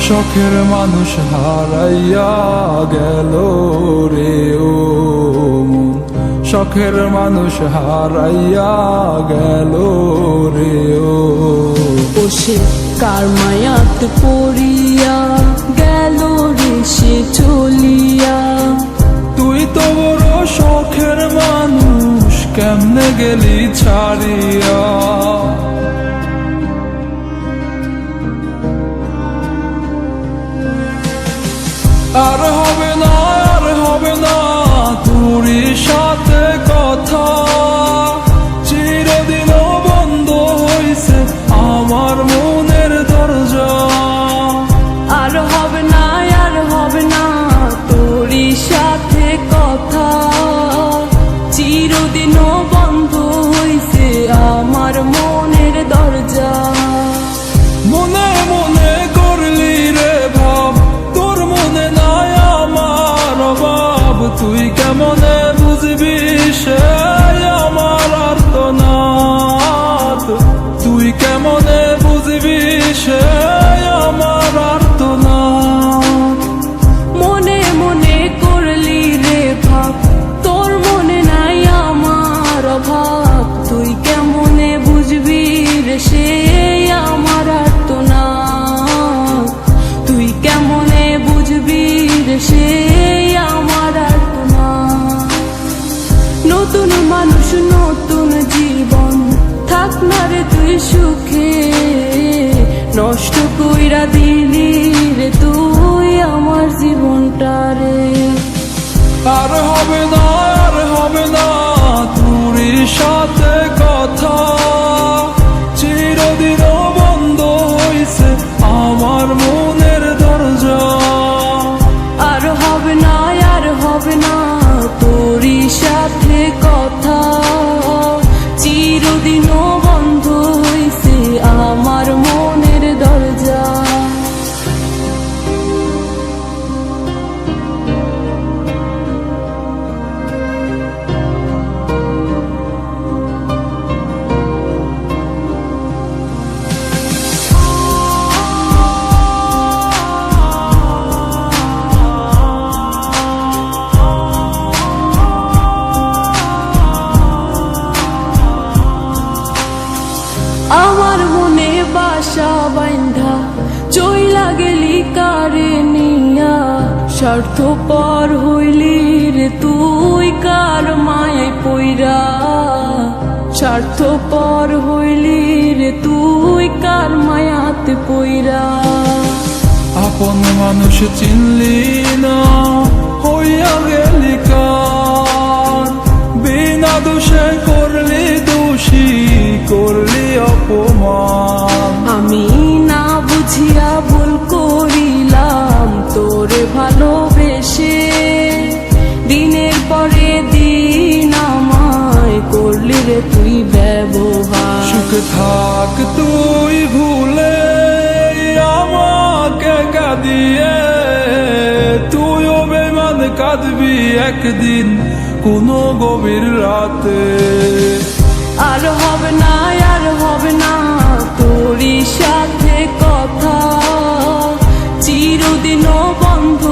শখের মানুষ হারাইয়া গেল রে ও মন, শখের মানুষ হারাইয়া গেল রে ও। সে কার মায়াত পড়িয়া গেল রে সে চলিয়া। তুই তো বড় শখের মানুষ, কেমনে গেলি ছাড়িয়া। আর হবে না, আর হবে না তোরই সাথে কথা, চিরদিনও বন্ধ হইছে আমার মনের দরজা। আর হবে না, আর হবে না তোরই সাথে কথা, চিরদিনও বন্ধ হইছে আমার মনের দরজা। মনে মনে করলি রে ভাব, তোর মনে নাই আমার অভাব। তুই কেমনে বুঝবি সে আমার আর্তনাদ, তুই কেমনে বুঝবি সে আমার আর্তনাদ। মনে মনে করলি রে ভাব, তোর মনে নাই আমার অভাব। তুই কেমনে বুঝবি রে সে আমার আর্তনাদ, তুই কেমনে বুঝবি রে সে আমার আর্তনাদ। নতুন মানুষ নতুন জীবন, থাক না রে তুই সুখে, নষ্ট কইরা দিলি রে তুই আমার জীবনটা রে। আর হবে না, আর হবে না তোরই সাথে কথা, চিরদিনও বন্ধ হইছে আমার মনের দরজা। আর হবে না, আর হবে না তোরই সাথে কথা, চিরদিনও বন্ধ হইছে আমার মনের দরজা। আমার মনে বাসা বাইন্ধা চইলা গেলি কারে নিয়া, স্বার্থপর হইলি রে তুই কার মায়ায় পইরা। স্বার্থপর হইলি রে তুই কার মায়াতে পইরা। আপন মানুষ চিনলি না, হইয়া গেলি কার। বিনা দোষে করলি দোষী, করলি অপমান। আমি না বুঝিয়া ভুল করিলাম তোরে ভালোবেসে, দিনের পরে দিন আমায় করলি রে তুই ব্যবহার। সুখে থাক তুই ভুলে আমাকে কাঁদিয়ে, তুইও বেমান কাঁদবি একদিন কোনো গভীর রাতে। আর হবে না, আর হবে না তোরই সাথে কথা, চিরদিনও বন্ধ